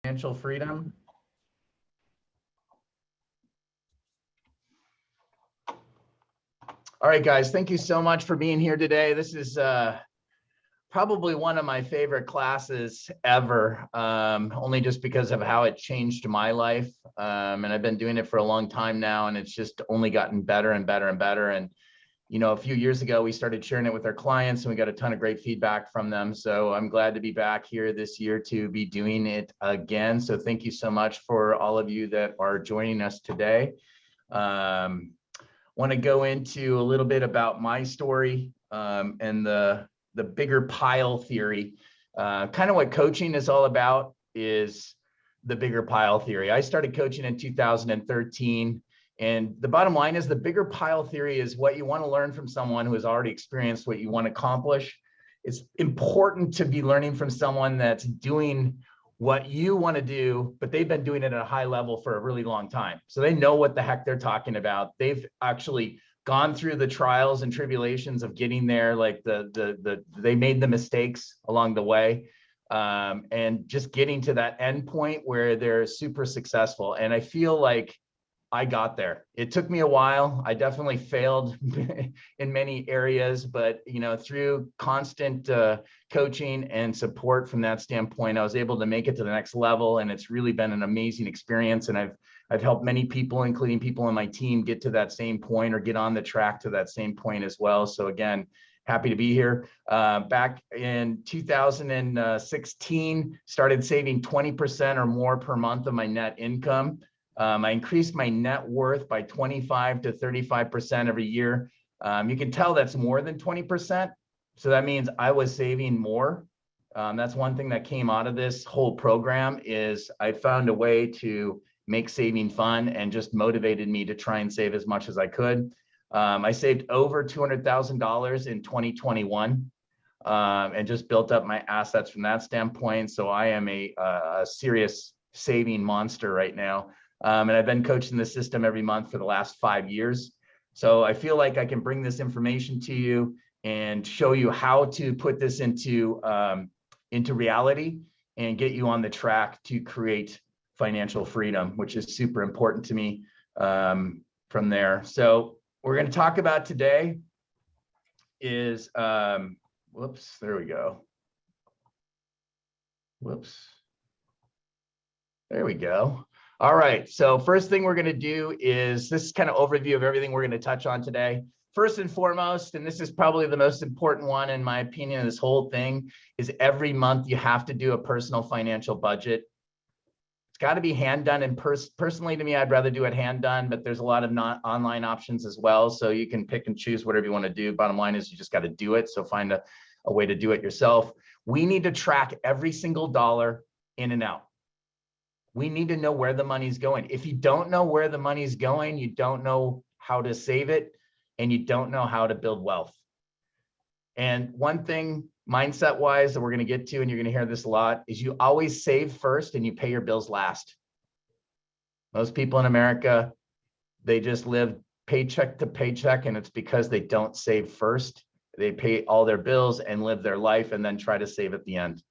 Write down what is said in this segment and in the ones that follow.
Financial freedom. All right, guys, thank you so much for being here today. This is probably one of my favorite classes ever, only just because of how it changed my life. And I've been doing it for a long time now, and it's just only gotten better and better and better. And you know, a few years ago, we started sharing it with our clients and we got a ton of great feedback from them. So I'm glad to be back here this year to be doing it again. So thank you so much for all of you that are joining us today. Want to go into a little bit about my story and the bigger pile theory. Kind of what coaching is all about is the bigger pile theory. I started coaching in 2013. And the bottom line is the bigger pile theory is what you want to learn from someone who has already experienced what you want to accomplish. It's important to be learning from someone that's doing what you want to do, but they've been doing it at a high level for a really long time. So they know what the heck they're talking about. They've actually gone through the trials and tribulations of getting there. Like they made the mistakes along the way. And just getting to that end point where they're super successful. And I feel like I got there. It took me a while. I definitely failed in many areas, but you know, through constant coaching and support from that standpoint, I was able to make it to the next level, and it's really been an amazing experience. And I've helped many people, including people on my team, get to that same point or get on the track to that same point as well. So again, happy to be here. Back in 2016, started saving 20% or more per month of my net income. I increased my net worth by 25 to 35% every year. You can tell that's more than 20%. So that means I was saving more. That's one thing that came out of this whole program is I found a way to make saving fun and just motivated me to try and save as much as I could. I saved over $200,000 in 2021 and just built up my assets from that standpoint. So I am a serious saving monster right now. And I've been coaching the system every month for the last 5 years. So I feel like I can bring this information to you and show you how to put this into reality and get you on the track to create financial freedom, which is super important to me from there. So we're going to talk about today is, whoops, there we go. Whoops. There we go. All right, so first thing we're going to do is this kind of overview of everything we're going to touch on today. First and foremost, and this is probably the most important one in my opinion, this whole thing is every month you have to do a personal financial budget. It's got to be hand done, and personally to me, I'd rather do it hand done, but there's a lot of online options as well. So you can pick and choose whatever you want to do. Bottom line is you just got to do it. So find a way to do it yourself. We need to track every single dollar in and out. We need to know where the money's going. If you don't know where the money's going, you don't know how to save it, and you don't know how to build wealth. And one thing mindset-wise that we're going to get to, and you're going to hear this a lot, is you always save first and you pay your bills last. Most people in America, they just live paycheck to paycheck, and it's because they don't save first. They pay all their bills and live their life and then try to save at the end.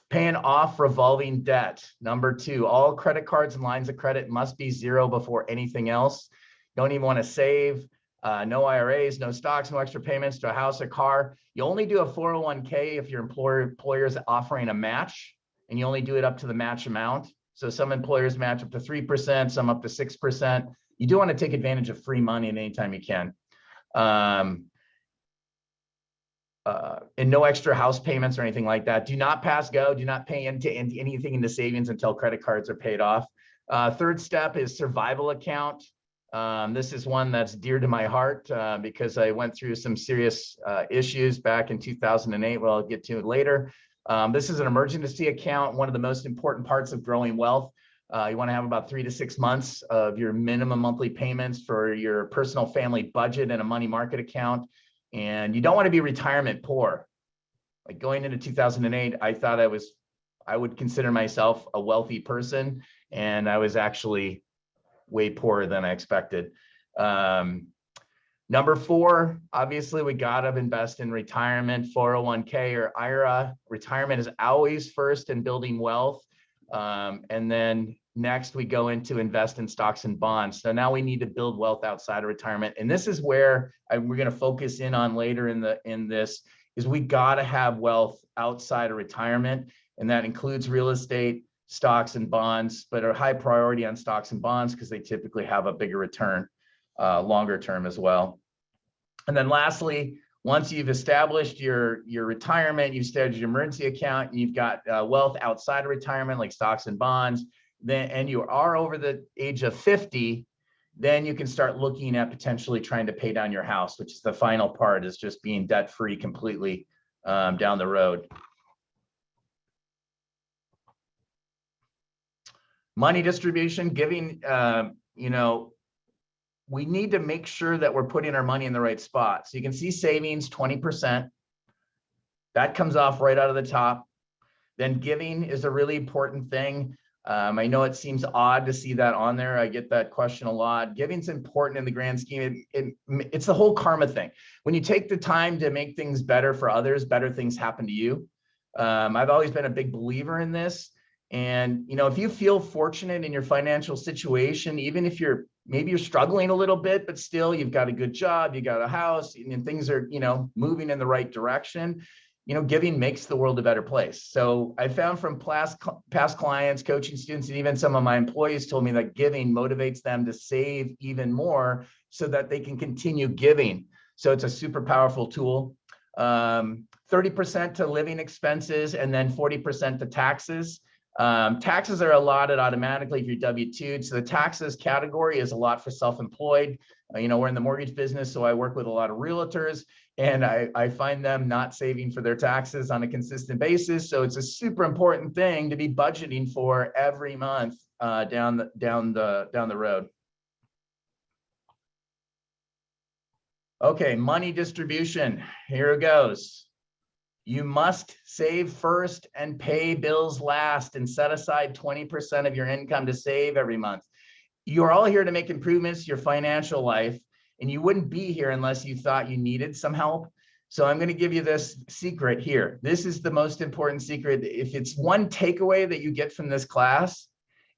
Paying off revolving debt. Number 2, all credit cards and lines of credit must be zero before anything else. Don't even want to save, no IRAs, no stocks, no extra payments to a house or car. You only do a 401k if your employer is offering a match, and you only do it up to the match amount. So some employers match up to 3%, some up to 6%. You do want to take advantage of free money at any time you can. And no extra house payments or anything like that. Do not pass go. Do not pay into anything into savings until credit cards are paid off. Third step is survival account. This is one that's dear to my heart because I went through some serious issues back in 2008. Well, I'll get to it later. This is an emergency account, one of the most important parts of growing wealth. You want to have about 3 to 6 months of your minimum monthly payments for your personal family budget and a money market account. And you don't want to be retirement poor. Like going into 2008, I thought I would consider myself a wealthy person, and I was actually way poorer than I expected. Number four, obviously, we got to invest in retirement, 401k or IRA. Retirement is always first in building wealth. And then next, we go into invest in stocks and bonds. So now we need to build wealth outside of retirement. And this is where we're going to focus in on later in this, is we got to have wealth outside of retirement. And that includes real estate, stocks and bonds, but a high priority on stocks and bonds because they typically have a bigger return. Longer term as well. And then lastly, once you've established your retirement, you've established your emergency account, and you've got wealth outside of retirement like stocks and bonds, then and you are over the age of 50, then you can start looking at potentially trying to pay down your house, which is the final part, is just being debt-free completely down the road. Money distribution, giving, we need to make sure that we're putting our money in the right spot. So you can see savings, 20%. That comes off right out of the top. Then giving is a really important thing. I know it seems odd to see that on there. I get that question a lot. Giving's important in the grand scheme. It's the whole karma thing. When you take the time to make things better for others, better things happen to you. I've always been a big believer in this. And, if you feel fortunate in your financial situation, even if maybe you're struggling a little bit, but still you've got a good job, you got a house, and things are, moving in the right direction, giving makes the world a better place. So I found from past clients, coaching students, and even some of my employees told me that giving motivates them to save even more so that they can continue giving. So it's a super powerful tool. 30% to living expenses, and then 40% to taxes. Taxes are allotted automatically if you're W-2. So the taxes category is a lot for self-employed. We're in the mortgage business, so I work with a lot of realtors, and I find them not saving for their taxes on a consistent basis. So it's a super important thing to be budgeting for every month down the road. Okay, money distribution. Here it goes. You must save first and pay bills last, and set aside 20% of your income to save every month. You're all here to make improvements to your financial life, and you wouldn't be here unless you thought you needed some help. So I'm going to give you this secret here. This is the most important secret. If it's one takeaway that you get from this class,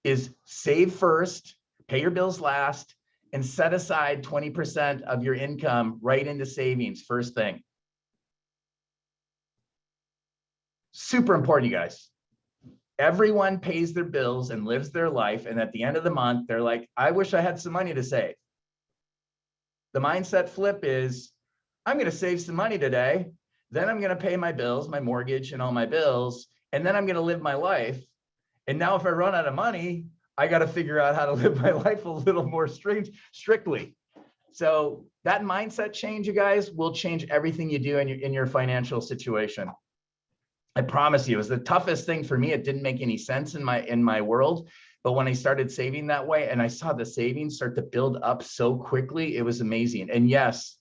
is save first, pay your bills last, and set aside 20% of your income right into savings first thing. Super important, you guys. Everyone pays their bills and lives their life, and at the end of the month, they're like, I wish I had some money to save. The mindset flip is, I'm going to save some money today, then I'm going to pay my bills, my mortgage and all my bills, and then I'm going to live my life. And now if I run out of money, I got to figure out how to live my life a little more strictly. So that mindset change, you guys, will change everything you do in your financial situation. I promise you, it was the toughest thing for me. It didn't make any sense in my world. But when I started saving that way and I saw the savings start to build up so quickly, it was amazing. And yes,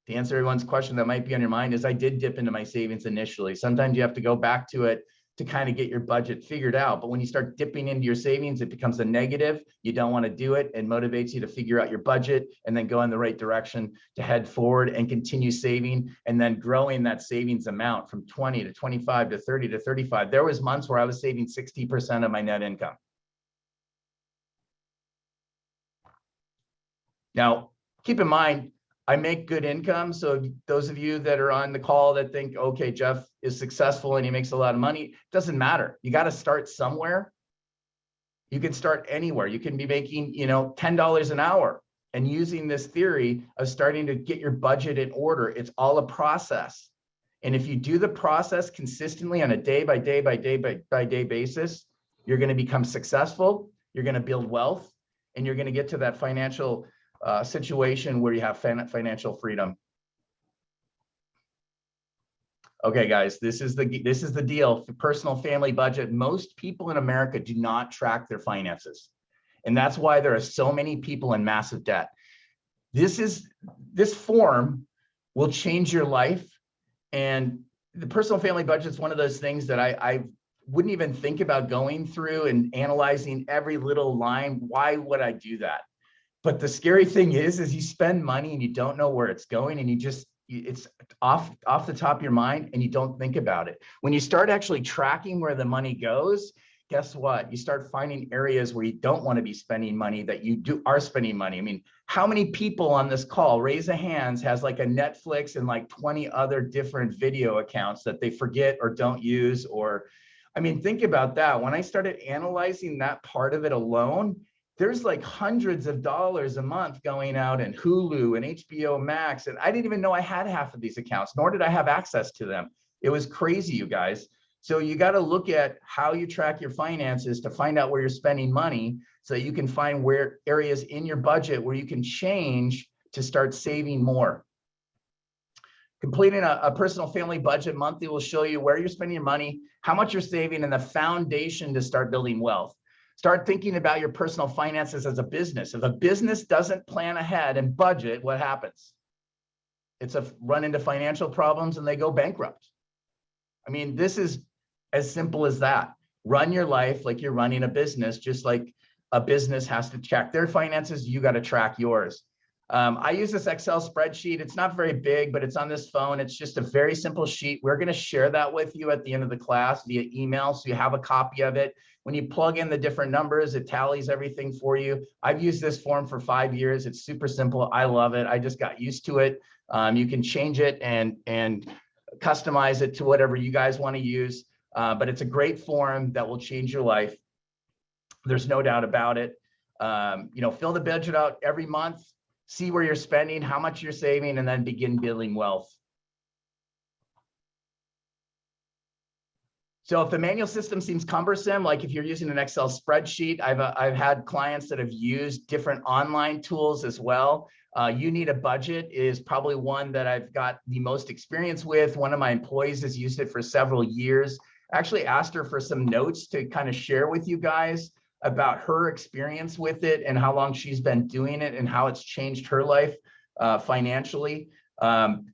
to answer everyone's question that might be on your mind, is I did dip into my savings initially. Sometimes you have to go back to it to kind of get your budget figured out. But when you start dipping into your savings, it becomes a negative. You don't want to do it, and motivates you to figure out your budget and then go in the right direction to head forward and continue saving, and then growing that savings amount from 20 to 25 to 30 to 35. There was months where I was saving 60% of my net income. Now, keep in mind, I make good income. So those of you that are on the call that think, okay, Jeff is successful and he makes a lot of money, it doesn't matter. You got to start somewhere. You can start anywhere. You can be making, $10 an hour, and using this theory of starting to get your budget in order. It's all a process. And if you do the process consistently on a day by day basis, you're going to become successful. You're going to build wealth, and you're going to get to that financial situation where you have financial freedom. Okay, guys, this is the deal. For personal family budget, most people in America do not track their finances, and that's why there are so many people in massive debt. This form will change your life, and the personal family budget is one of those things that I wouldn't even think about going through and analyzing every little line. Why would I do that? But the scary thing is you spend money and you don't know where it's going, and it's off the top of your mind and you don't think about it. When you start actually tracking where the money goes, guess what? You start finding areas where you don't want to be spending money that you are spending money. I mean, how many people on this call, raise of hands, has like a Netflix and like 20 other different video accounts that they forget or don't use? Or, I mean, think about that. When I started analyzing that part of it alone, there's like hundreds of dollars a month going out in Hulu and HBO Max. And I didn't even know I had half of these accounts, nor did I have access to them. It was crazy, you guys. So you got to look at how you track your finances to find out where you're spending money, so that you can find where areas in your budget where you can change to start saving more. Completing a personal family budget monthly will show you where you're spending your money, how much you're saving, and the foundation to start building wealth. Start thinking about your personal finances as a business. If a business doesn't plan ahead and budget, what happens? It's a run into financial problems and they go bankrupt. I mean, this is as simple as that. Run your life like you're running a business, just like a business has to track their finances. You got to track yours. I use this Excel spreadsheet. It's not very big, but it's on this phone. It's just a very simple sheet. We're going to share that with you at the end of the class via email, so you have a copy of it. When you plug in the different numbers, it tallies everything for you. I've used this form for 5 years. It's super simple. I love it. I just got used to it. You can change it and customize it to whatever you guys want to use. But it's a great form that will change your life. There's no doubt about it. Fill the budget out every month, see where you're spending, how much you're saving, and then begin building wealth. So if the manual system seems cumbersome, like if you're using an Excel spreadsheet, I've had clients that have used different online tools as well. You Need a Budget is probably one that I've got the most experience with. One of my employees has used it for several years. I actually asked her for some notes to kind of share with you guys about her experience with it and how long she's been doing it and how it's changed her life financially.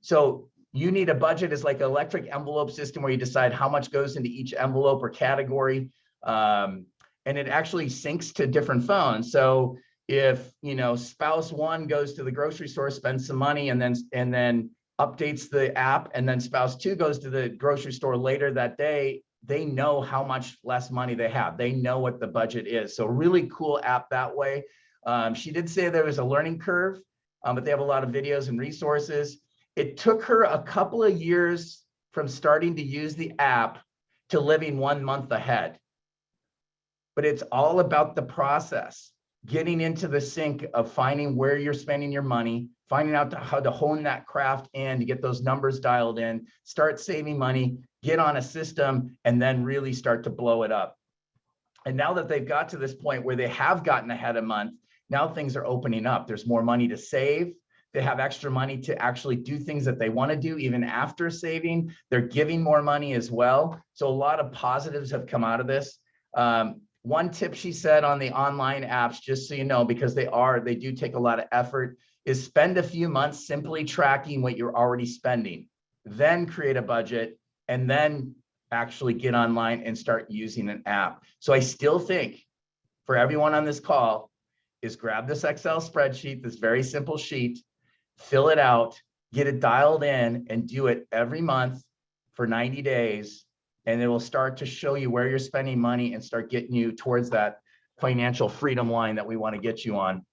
So You Need a Budget is like an electric envelope system where you decide how much goes into each envelope or category. And it actually syncs to different phones. So if spouse one goes to the grocery store, spends some money, and then updates the app, and then spouse two goes to the grocery store later that day, they know how much less money they have. They know what the budget is. So really cool app that way. She did say there was a learning curve, but they have a lot of videos and resources. It took her a couple of years from starting to use the app to living 1 month ahead. But it's all about the process, getting into the sync of finding where you're spending your money, finding out how to hone that craft in to get those numbers dialed in, start saving money, get on a system, and then really start to blow it up. And now that they've got to this point where they have gotten ahead a month, now things are opening up. There's more money to save. They have extra money to actually do things that they want to do even after saving. They're giving more money as well. So a lot of positives have come out of this. One tip she said on the online apps, just so you know, because they do take a lot of effort, is spend a few months simply tracking what you're already spending, then create a budget, and then actually get online and start using an app. So I still think for everyone on this call is grab this Excel spreadsheet, this very simple sheet, fill it out, get it dialed in, and do it every month for 90 days. And it will start to show you where you're spending money and start getting you towards that financial freedom line that we want to get you on.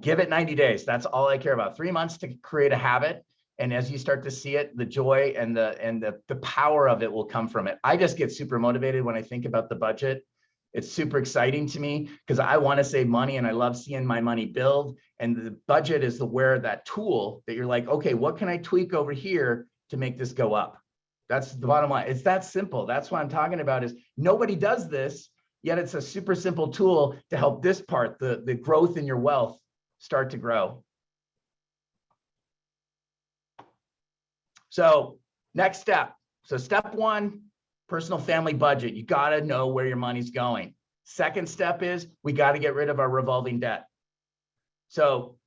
Give it 90 days. That's all I care about. 3 months to create a habit. And as you start to see it, the joy and the power of it will come from it. I just get super motivated when I think about the budget. It's super exciting to me because I want to save money and I love seeing my money build. And the budget is that tool that you're like, okay, what can I tweak over here to make this go up? That's the bottom line. It's that simple. That's what I'm talking about, is nobody does this, yet it's a super simple tool to help this part, the growth in your wealth, start to grow. So next step. So step one, personal family budget. You got to know where your money's going. Second step is we got to get rid of our revolving debt. So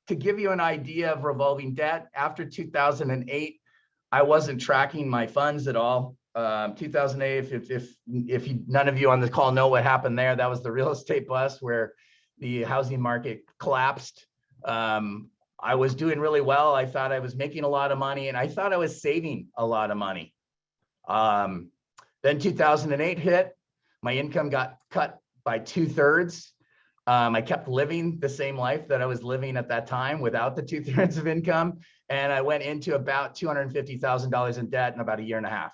to give you an idea of revolving debt, after 2008, I wasn't tracking my funds at all. 2008, if none of you on the call know what happened there, that was the real estate bust where the housing market collapsed. I was doing really well. I thought I was making a lot of money, and I thought I was saving a lot of money. Then 2008 hit. My income got cut by 2/3. I kept living the same life that I was living at that time without the 2/3 of income. And I went into about $250,000 in debt in about a year and a half.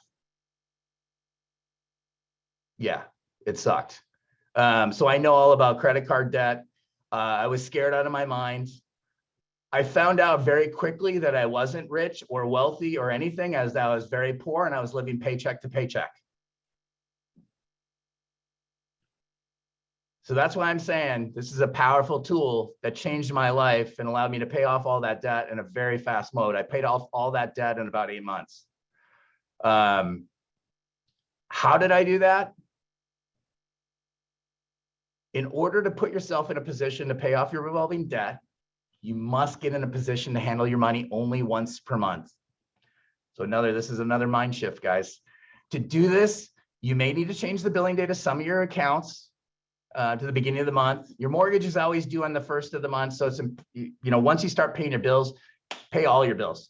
Yeah, it sucked. So I know all about credit card debt. I was scared out of my mind. I found out very quickly that I wasn't rich or wealthy or anything, as I was very poor and I was living paycheck to paycheck. So that's why I'm saying this is a powerful tool that changed my life and allowed me to pay off all that debt in a very fast mode. I paid off all that debt in about 8 months. How did I do that? In order to put yourself in a position to pay off your revolving debt, you must get in a position to handle your money only once per month. So this is another mind shift, guys. To do this, you may need to change the billing date of some of your accounts to the beginning of the month. Your mortgage is always due on the first of the month. So it's, once you start paying your bills, pay all your bills.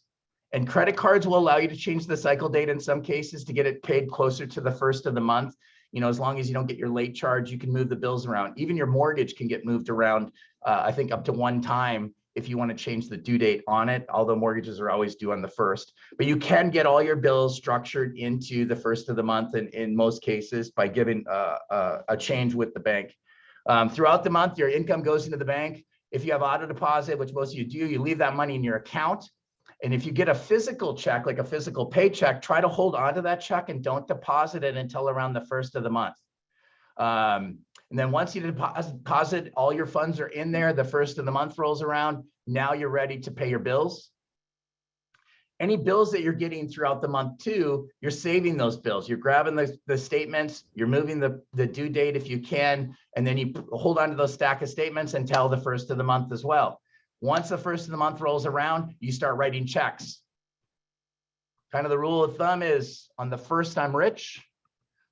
And credit cards will allow you to change the cycle date in some cases to get it paid closer to the first of the month. As long as you don't get your late charge, you can move the bills around. Even your mortgage can get moved around, I think up to one time if you want to change the due date on it, although mortgages are always due on the first. But you can get all your bills structured into the first of the month in most cases by giving a change with the bank. Throughout the month, your income goes into the bank. If you have auto deposit, which most of you do, you leave that money in your account. And if you get a physical check, like a physical paycheck, try to hold on to that check and don't deposit it until around the first of the month. And then once you deposit, all your funds are in there, the first of the month rolls around, now you're ready to pay your bills. Any bills that you're getting throughout the month too, you're saving those bills. You're grabbing the statements, you're moving the due date if you can, and then you hold on to those stack of statements until the first of the month as well. Once the first of the month rolls around, you start writing checks. Kind of the rule of thumb is on the first, I'm rich.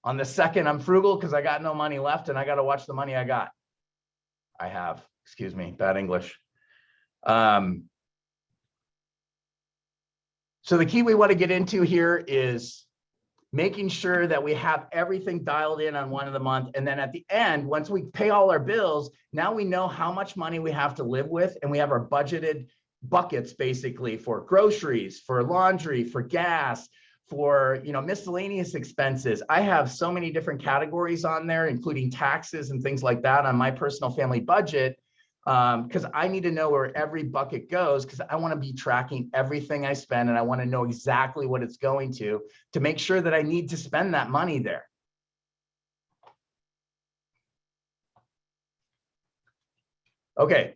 On the second, I'm frugal because I got no money left and I got to watch the money I got. Excuse me, bad English. So the key we want to get into here is making sure that we have everything dialed in on one of the month. And then at the end, once we pay all our bills, now we know how much money we have to live with. And we have our budgeted buckets basically for groceries, for laundry, for gas, for miscellaneous expenses. I have so many different categories on there, including taxes and things like that on my personal family budget, because I need to know where every bucket goes, because I want to be tracking everything I spend and I want to know exactly what it's going to make sure that I need to spend that money there. Okay.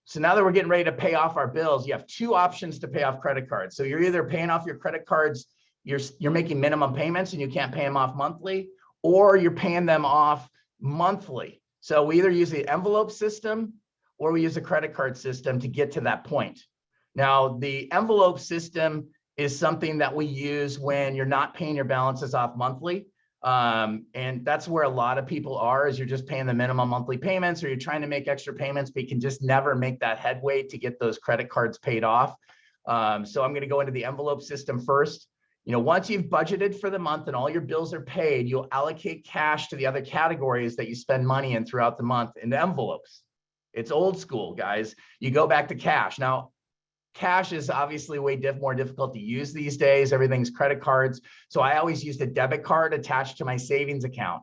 So now that we're getting ready to pay off our bills, you have two options to pay off credit cards. So you're either paying off your credit cards, you're making minimum payments and you can't pay them off monthly, or you're paying them off monthly. So we either use the envelope system or we use a credit card system to get to that point. Now, the envelope system is something that we use when you're not paying your balances off monthly. And that's where a lot of people are, is you're just paying the minimum monthly payments, or you're trying to make extra payments, but you can just never make that headway to get those credit cards paid off. So I'm going to go into the envelope system first. Once you've budgeted for the month and all your bills are paid, you'll allocate cash to the other categories that you spend money in throughout the month into envelopes. It's old school, guys. You go back to cash. Now, cash is obviously way more difficult to use these days. Everything's credit cards. So I always used a debit card attached to my savings account.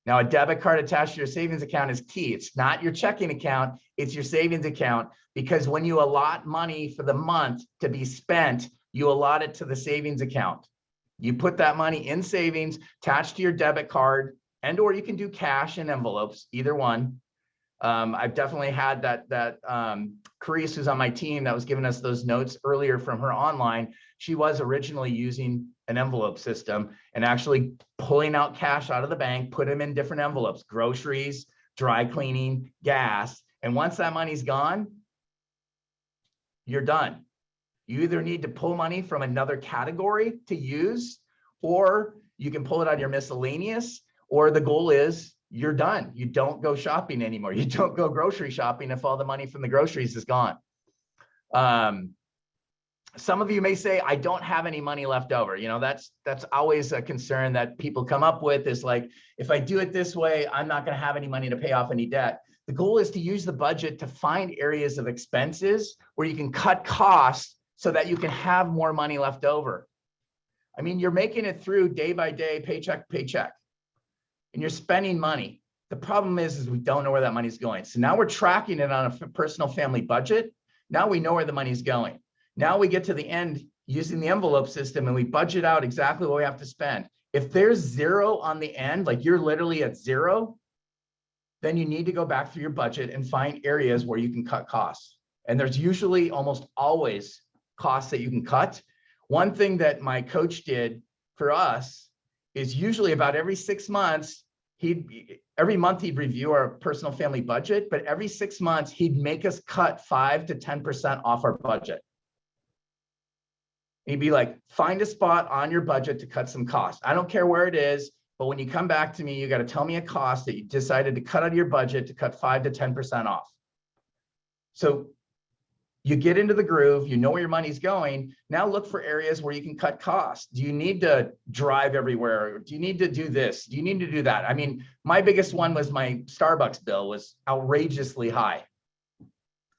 Now, a debit card attached to your savings account is key. It's not your checking account, it's your savings account, because when you allot money for the month to be spent, you allot it to the savings account. You put that money in savings, attached to your debit card, or you can do cash in envelopes, either one. I've definitely had that Carice, who's on my team, that was giving us those notes earlier from her online. She was originally using an envelope system and actually pulling out cash out of the bank, put them in different envelopes, groceries, dry cleaning, gas. And once that money's gone, you're done. You either need to pull money from another category to use, or you can pull it out of your miscellaneous, or the goal is you're done. You don't go shopping anymore. You don't go grocery shopping if all the money from the groceries is gone. Some of you may say, I don't have any money left over. You know, that's always a concern that people come up with, is like, if I do it this way, I'm not going to have any money to pay off any debt. The goal is to use the budget to find areas of expenses where you can cut costs so that you can have more money left over. I mean, you're making it through day by day, paycheck to paycheck, and you're spending money. The problem is we don't know where that money's going. So now we're tracking it on a personal family budget. Now we know where the money's going. Now we get to the end using the envelope system and we budget out exactly what we have to spend. If there's zero on the end, like you're literally at zero, then you need to go back through your budget and find areas where you can cut costs. And there's usually almost always costs that you can cut. One thing that my coach did for us is usually about every 6 months, every month he'd review our personal family budget, but every 6 months he'd make us cut 5 to 10% off our budget. He'd be like, find a spot on your budget to cut some costs. I don't care where it is, but when you come back to me, you got to tell me a cost that you decided to cut out of your budget to cut 5 to 10% off. So you get into the groove, you know where your money's going. Now look for areas where you can cut costs. Do you need to drive everywhere? Do you need to do this? Do you need to do that? I mean, my biggest one was my Starbucks bill was outrageously high.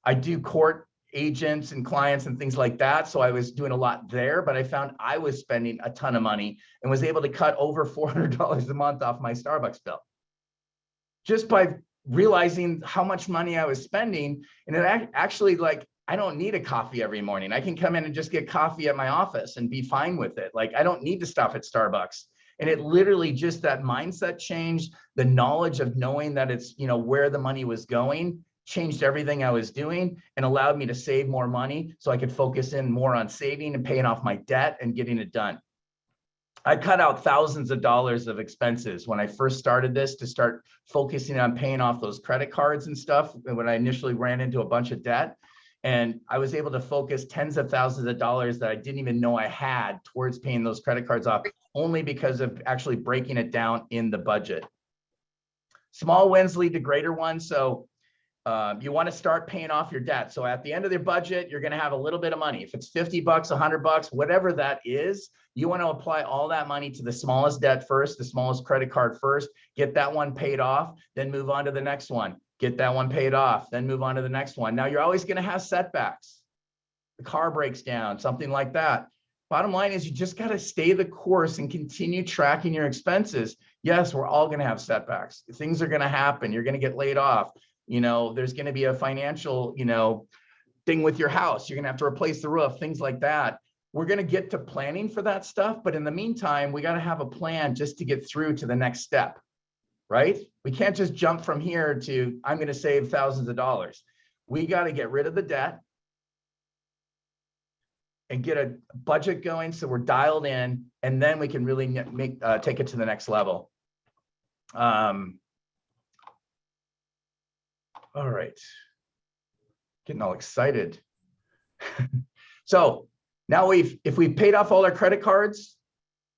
I do court agents and clients and things like that. So I was doing a lot there, but I found I was spending a ton of money and was able to cut over $400 a month off my Starbucks bill just by realizing how much money I was spending. And it actually, like, I don't need a coffee every morning. I can come in and just get coffee at my office and be fine with it. Like, I don't need to stop at Starbucks. And it literally just, that mindset changed, the knowledge of knowing that it's, you know, where the money was going, changed everything I was doing and allowed me to save more money so I could focus in more on saving and paying off my debt and getting it done. I cut out thousands of dollars of expenses when I first started this, to start focusing on paying off those credit cards and stuff when I initially ran into a bunch of debt. And I was able to focus tens of thousands of dollars that I didn't even know I had towards paying those credit cards off, only because of actually breaking it down in the budget. Small wins lead to greater ones. So you want to start paying off your debt. So at the end of your budget, you're going to have a little bit of money. If it's 50 bucks, 100 bucks, whatever that is, you want to apply all that money to the smallest debt first, the smallest credit card first, get that one paid off, then move on to the next one, get that one paid off, then move on to the next one. Now you're always going to have setbacks. The car breaks down, something like that. Bottom line is you just got to stay the course and continue tracking your expenses. Yes, we're all going to have setbacks. Things are going to happen. You're going to get laid off. You know, there's going to be a financial, you know, thing with your house. You're going to have to replace the roof, things like that. We're going to get to planning for that stuff. But in the meantime, we got to have a plan just to get through to the next step, right? We can't just jump from here to, I'm going to save thousands of dollars. We got to get rid of the debt and get a budget going so we're dialed in, and then we can really take it to the next level. All right, getting all excited. So now if we've paid off all our credit cards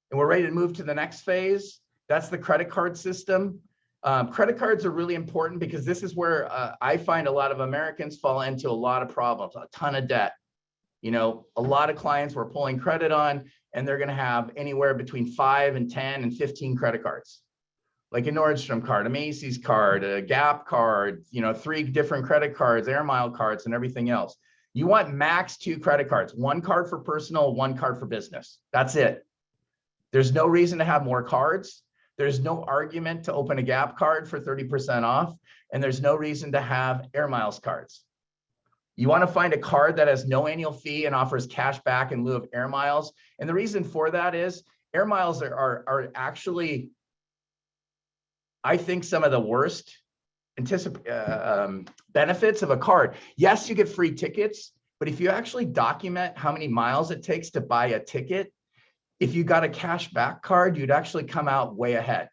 and we're ready to move to the next phase, that's the credit card system. Credit cards are really important because this is where I find a lot of Americans fall into a lot of problems, a ton of debt. You know, a lot of clients we're pulling credit on, and they're going to have anywhere between 5 and 10 and 15 credit cards. Like a Nordstrom card, a Macy's card, a Gap card, you know, 3 different credit cards, Air Mile cards, and everything else. You want max 2 credit cards, 1 card for personal, 1 card for business. That's it. There's no reason to have more cards. There's no argument to open a Gap card for 30% off. And there's no reason to have Air Miles cards. You want to find a card that has no annual fee and offers cash back in lieu of Air Miles. And the reason for that is Air Miles are actually, I think, some of the worst benefits of a card. Yes, you get free tickets, but if you actually document how many miles it takes to buy a ticket, if you got a cash back card, you'd actually come out way ahead.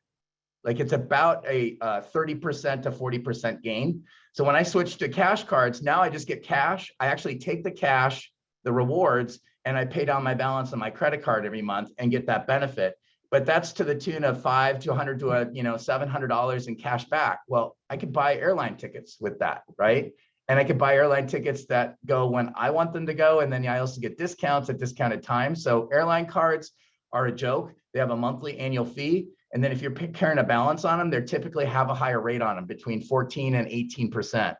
Like, it's about a 30% to 40% gain. So when I switch to cash cards, now I just get cash. I actually take the cash, the rewards, and I pay down my balance on my credit card every month and get that benefit. but that's to the tune of $500 to $100 to $700 in cash back. Well, I could buy airline tickets with that, right? And I could buy airline tickets that go when I want them to go. And then I also get discounts at discounted times. So airline cards are a joke. They have a monthly annual fee. And then if you're carrying a balance on them, they typically have a higher rate on them, between 14 and 18%.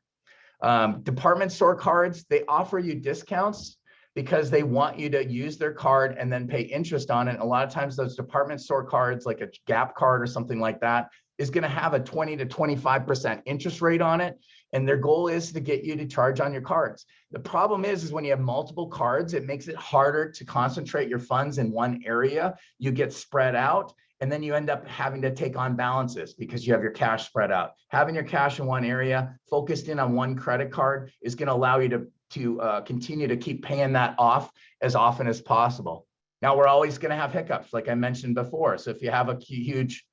Department store cards, they offer you discounts because they want you to use their card and then pay interest on it. A lot of times those department store cards, like a Gap card or something like that, is going to have a 20 to 25% interest rate on it. And their goal is to get you to charge on your cards. The problem is when you have multiple cards, it makes it harder to concentrate your funds in one area. You get spread out, and then you end up having to take on balances because you have your cash spread out. Having your cash in one area, focused in on one credit card, is going to allow you to continue to keep paying that off as often as possible. Now, we're always going to have hiccups, like I mentioned before. So if you have a huge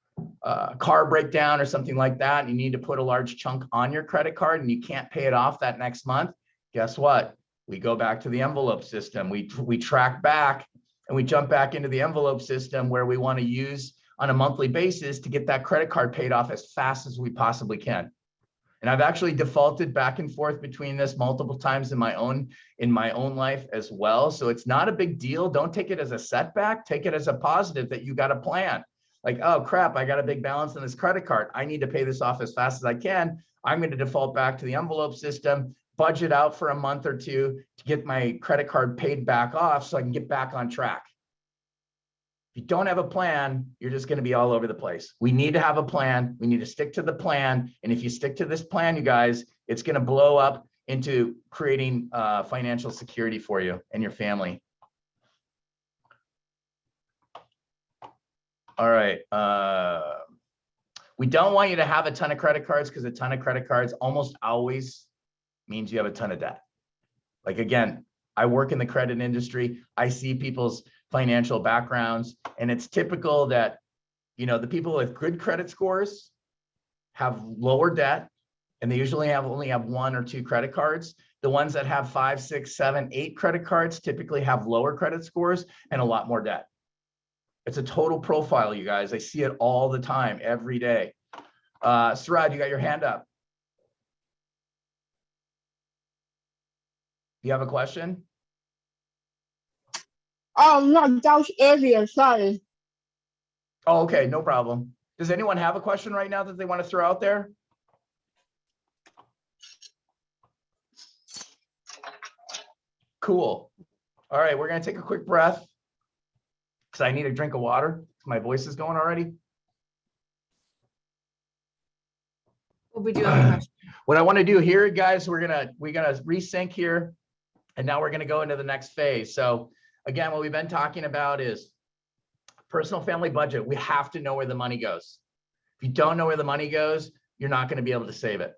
car breakdown or something like that, and you need to put a large chunk on your credit card and you can't pay it off that next month, guess what? We go back to the envelope system. We track back and we jump back into the envelope system where we want to use on a monthly basis to get that credit card paid off as fast as we possibly can. And I've actually defaulted back and forth between this multiple times in my own life as well. So it's not a big deal. Don't take it as a setback. Take it as a positive that you got a plan. Like, oh crap, I got a big balance on this credit card. I need to pay this off as fast as I can. I'm going to default back to the envelope system, budget out for a month or two to get my credit card paid back off so I can get back on track. If you don't have a plan, you're just going to be all over the place. We need to have a plan. We need to stick to the plan. And if you stick to this plan, you guys, it's going to blow up into creating financial security for you and your family. All right. We don't want you to have a ton of credit cards because a ton of credit cards almost always means you have a ton of debt. Like, again, I work in the credit industry. I see people's financial backgrounds, and it's typical that, the people with good credit scores have lower debt, and they usually only have 1 or 2 credit cards. The ones that have 5, 6, 7, 8 credit cards typically have lower credit scores and a lot more debt. It's a total profile, you guys. I see it all the time, every day. Suraj, you got your hand up. Do you have a question? No, that was earlier, sorry. Oh, okay, no problem. Does anyone have a question right now that they want to throw out there? Cool. All right, we're going to take a quick breath because I need a drink of water. My voice is going already. Well, we do have a question. What I want to do here, guys, we're gonna resync here, and now we're going to go into the next phase. So again, what we've been talking about is personal family budget. We have to know where the money goes. If you don't know where the money goes, you're not going to be able to save it.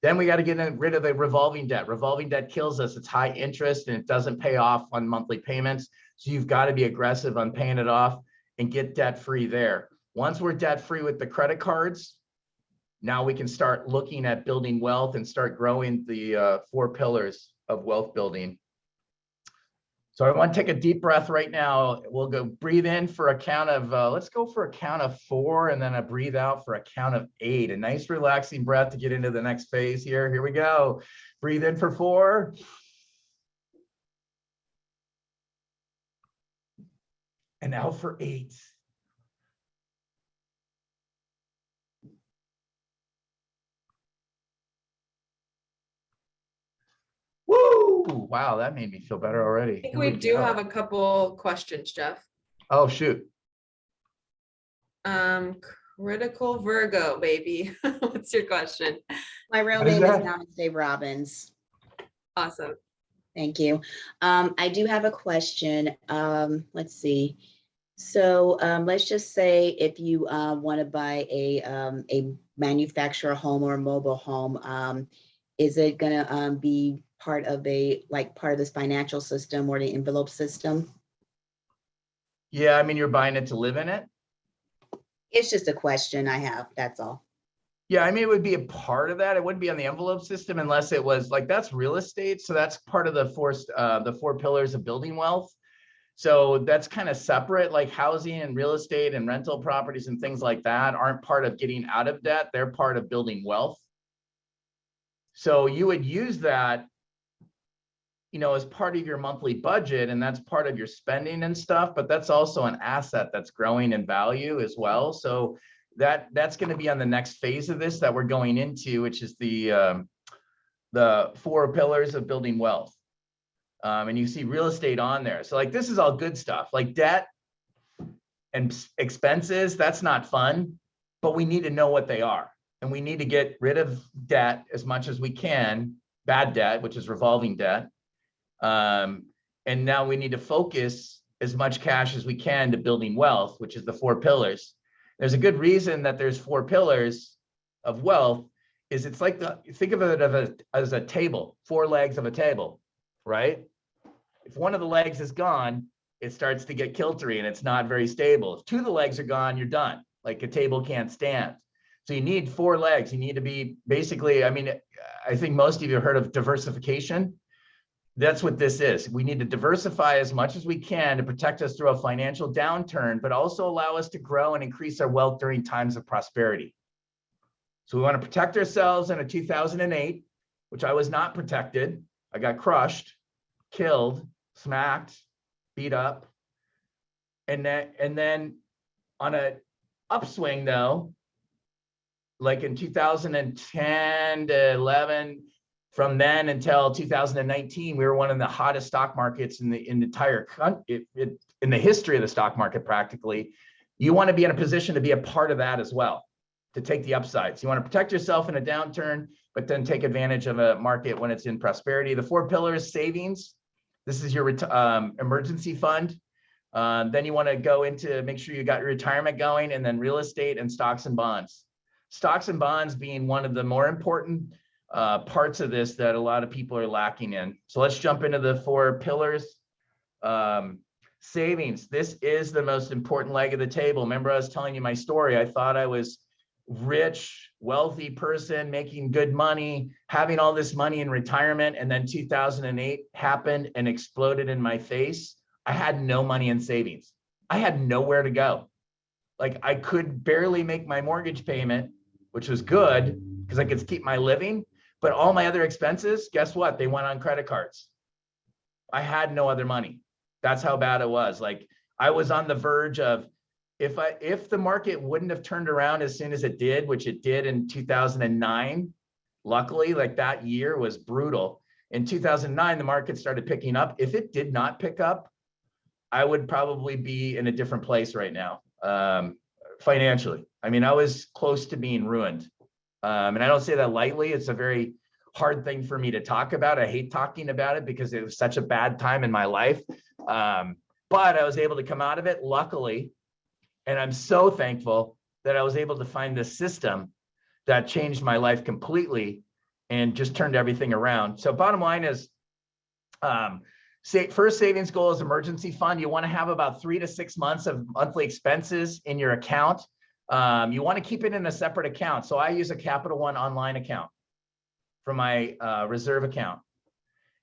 Then we got to get rid of the revolving debt. Revolving debt kills us. It's high interest and it doesn't pay off on monthly payments. So you've got to be aggressive on paying it off and get debt free there. Once we're debt free with the credit cards, now we can start looking at building wealth and start growing the 4 pillars of wealth building. So I want to take a deep breath right now. We'll go breathe in for a count of, let's go for a count of 4, and then a breathe out for a count of 8. A nice relaxing breath to get into the next phase here. Here we go. Breathe in for 4. And out for 8. Woo! Wow, that made me feel better already. I think we do have a couple questions, Jeff. Oh, shoot. Critical Virgo, baby. What's your question? My real name is Namaste Robbins. Awesome. Thank you. I do have a question. Let's see. So let's just say if you want to buy a manufacturer home or a mobile home, is it going to be part of this financial system or the envelope system? Yeah, I mean, you're buying it to live in it. It's just a question I have, that's all. Yeah, I mean, it would be a part of that. It wouldn't be on the envelope system unless it was like, that's real estate. So that's part of the 4 pillars of building wealth. So that's kind of separate, like housing and real estate and rental properties and things like that aren't part of getting out of debt. They're part of building wealth. So you would use that, you know, as part of your monthly budget, and that's part of your spending and stuff, but that's also an asset that's growing in value as well. So that's going to be on the next phase of this that we're going into, which is the 4 pillars of building wealth. And you see real estate on there. So like, this is all good stuff, like debt and expenses. That's not fun, but we need to know what they are. And we need to get rid of debt as much as we can, bad debt, which is revolving debt. And now we need to focus as much cash as we can to building wealth, which is the 4 pillars. There's a good reason that there's 4 pillars of wealth. Is it's like think of it as a table, 4 legs of a table, right? If one of the legs is gone, it starts to get kiltery and it's not very stable. If 2 of the legs are gone, you're done. Like a table can't stand. So you need 4 legs. You need to be basically, I mean, I think most of you have heard of diversification. That's what this is. We need to diversify as much as we can to protect us through a financial downturn, but also allow us to grow and increase our wealth during times of prosperity. So we want to protect ourselves in a 2008, which I was not protected. I got crushed, killed, smacked, beat up. And then on an upswing though, like in 2010 to 11, from then until 2019, we were one of the hottest stock markets in the entire country, in the history of the stock market practically. You want to be in a position to be a part of that as well, to take the upsides. You want to protect yourself in a downturn, but then take advantage of a market when it's in prosperity. The 4 pillars: savings. This is your emergency fund. Then you want to go into, make sure you got your retirement going, and then real estate and stocks and bonds. Stocks and bonds being one of the more important parts of this that a lot of people are lacking in. So let's jump into the 4 pillars. Savings. This is the most important leg of the table. Remember, I was telling you my story. I thought I was rich, wealthy person, making good money, having all this money in retirement. And then 2008 happened and exploded in my face. I had no money in savings. I had nowhere to go. Like, I could barely make my mortgage payment, which was good because I could keep my living, but all my other expenses, guess what? They went on credit cards. I had no other money. That's how bad it was. Like, I was on the verge of, if the market wouldn't have turned around as soon as it did, which it did in 2009, luckily, like that year was brutal. In 2009, the market started picking up. If it did not pick up, I would probably be in a different place right now, financially. I mean, I was close to being ruined. And I don't say that lightly. It's a very hard thing for me to talk about. I hate talking about it because it was such a bad time in my life. But I was able to come out of it, luckily. And I'm so thankful that I was able to find this system that changed my life completely and just turned everything around. So bottom line is, first savings goal is emergency fund. You want to have about 3 to 6 months of monthly expenses in your account. You want to keep it in a separate account. So I use a Capital One online account for my reserve account.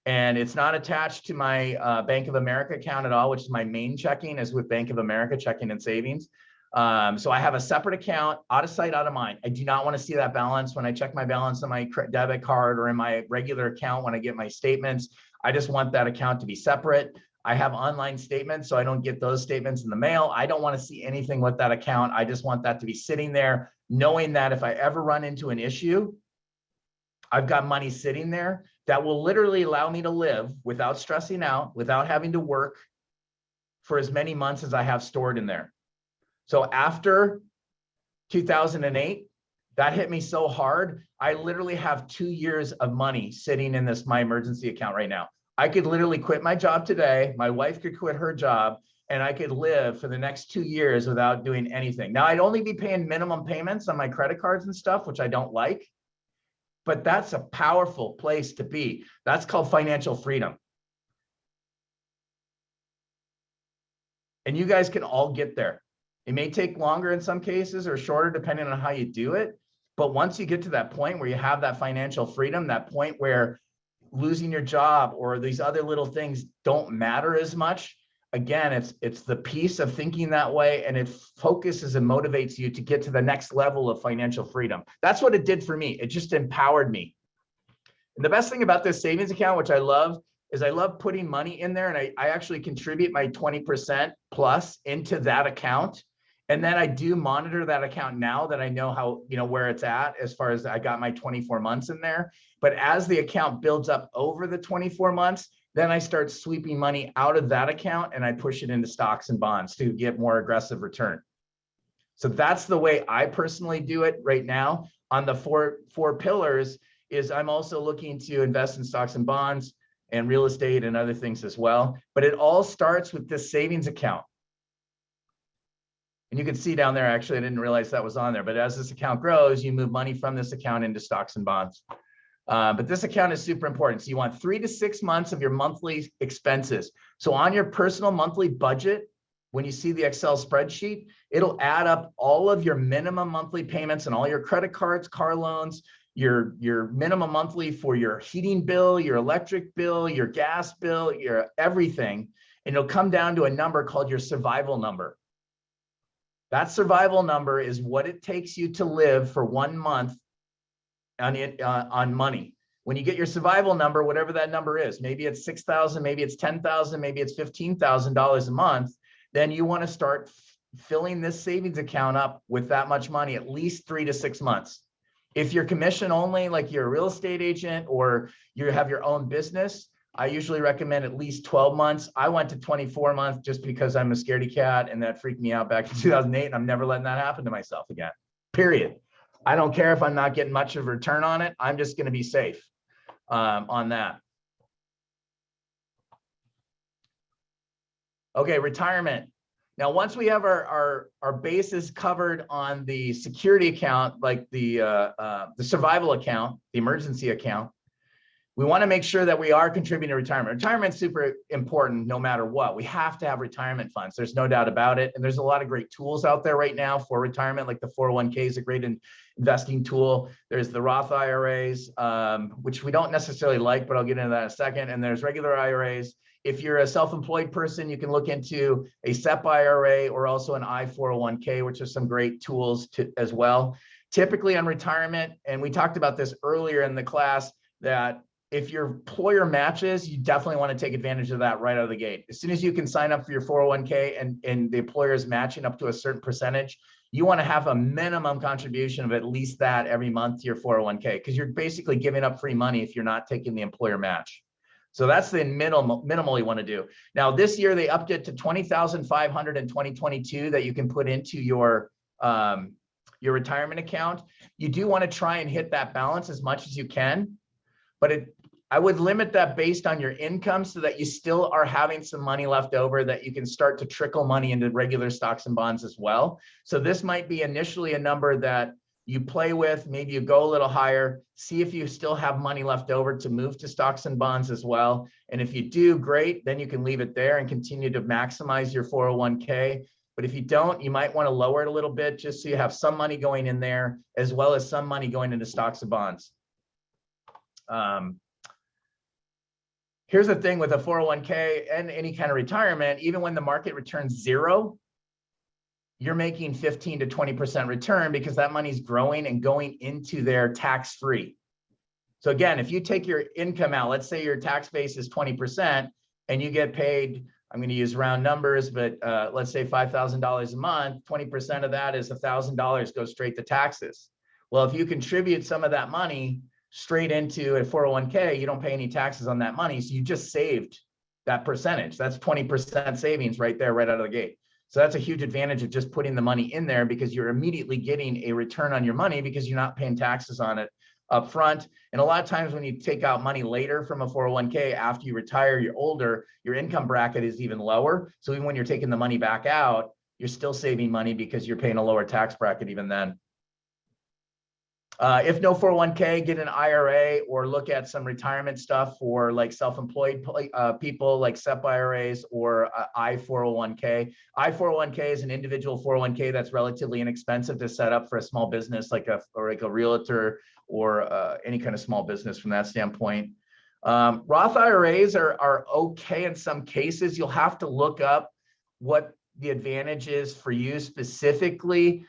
And it's not attached to my Bank of America account at all, which is my main checking is with Bank of America, checking and savings. So I have a separate account, out of sight, out of mind. I do not want to see that balance when I check my balance on my debit card or in my regular account when I get my statements. I just want that account to be separate. I have online statements, so I don't get those statements in the mail. I don't want to see anything with that account. I just want that to be sitting there, knowing that if I ever run into an issue, I've got money sitting there that will literally allow me to live without stressing out, without having to work for as many months as I have stored in there. So after 2008, that hit me so hard. I literally have 2 years of money sitting in my emergency account right now. I could literally quit my job today. My wife could quit her job and I could live for the next 2 years without doing anything. Now I'd only be paying minimum payments on my credit cards and stuff, which I don't like. But that's a powerful place to be. That's called financial freedom. And you guys can all get there. It may take longer in some cases or shorter, depending on how you do it. But once you get to that point where you have that financial freedom, that point where losing your job or these other little things don't matter as much, again, it's the piece of thinking that way, and it focuses and motivates you to get to the next level of financial freedom. That's what it did for me. It just empowered me. And the best thing about this savings account, which I love, is I love putting money in there, and I actually contribute my 20% plus into that account. And then I do monitor that account now that I know how, where it's at, as far as I got my 24 months in there. But as the account builds up over the 24 months, then I start sweeping money out of that account and I push it into stocks and bonds to get more aggressive return. So that's the way I personally do it right now. On the four pillars is I'm also looking to invest in stocks and bonds and real estate and other things as well. But it all starts with this savings account. And you can see down there, actually, I didn't realize that was on there, but as this account grows, you move money from this account into stocks and bonds. But this account is super important. So you want 3 to 6 months of your monthly expenses. So on your personal monthly budget, when you see the Excel spreadsheet, it'll add up all of your minimum monthly payments and all your credit cards, car loans, your minimum monthly for your heating bill, your electric bill, your gas bill, your everything. And it'll come down to a number called your survival number. That survival number is what it takes you to live for 1 month on money. When you get your survival number, whatever that number is, maybe it's 6,000, maybe it's 10,000, maybe it's $15,000 a month, then you want to start filling this savings account up with that much money, at least 3 to 6 months. If you're commission only, like you're a real estate agent or you have your own business, I usually recommend at least 12 months. I went to 24 months just because I'm a scaredy cat, and that freaked me out back in 2008, and I'm never letting that happen to myself again, period. I don't care if I'm not getting much of a return on it. I'm just going to be safe on that. Okay, retirement. Now, once we have our bases covered on the security account, like the survival account, the emergency account, we want to make sure that we are contributing to retirement. Retirement's super important no matter what. We have to have retirement funds. There's no doubt about it. And there's a lot of great tools out there right now for retirement, like the 401k is a great investing tool. There's the Roth IRAs, which we don't necessarily like, but I'll get into that in a second. And there's regular IRAs. If you're a self-employed person, you can look into a SEP IRA or also an I-401k, which are some great tools as well. Typically on retirement, and we talked about this earlier in the class, that if your employer matches, you definitely want to take advantage of that right out of the gate. As soon as you can sign up for your 401k and the employer is matching up to a certain percentage, you want to have a minimum contribution of at least that every month to your 401k, because you're basically giving up free money if you're not taking the employer match. So that's the minimal you want to do. Now, this year, they upped it to $20,500 in 2022 that you can put into your retirement account. You do want to try and hit that balance as much as you can, but I would limit that based on your income so that you still are having some money left over that you can start to trickle money into regular stocks and bonds as well. So this might be initially a number that you play with, maybe you go a little higher, see if you still have money left over to move to stocks and bonds as well. And if you do, great, then you can leave it there and continue to maximize your 401k. But if you don't, you might want to lower it a little bit just so you have some money going in there as well as some money going into stocks and bonds. Here's the thing with a 401k and any kind of retirement, even when the market returns zero, you're making 15 to 20% return because that money's growing and going into their tax-free. So again, if you take your income out, let's say your tax base is 20% and you get paid, I'm going to use round numbers, but let's say $5,000 a month, 20% of that is $1,000 goes straight to taxes. Well, if you contribute some of that money straight into a 401k, you don't pay any taxes on that money. So you just saved that percentage. That's 20% savings right there, right out of the gate. So that's a huge advantage of just putting the money in there because you're immediately getting a return on your money because you're not paying taxes on it up front. And a lot of times when you take out money later from a 401k after you retire, you're older, your income bracket is even lower. So even when you're taking the money back out, you're still saving money because you're paying a lower tax bracket even then. If no 401k, get an IRA or look at some retirement stuff for like self-employed people like SEP IRAs or I-401k. I-401k is an individual 401k that's relatively inexpensive to set up for a small business like a realtor or any kind of small business from that standpoint. Roth IRAs are okay in some cases. You'll have to look up what the advantage is for you specifically.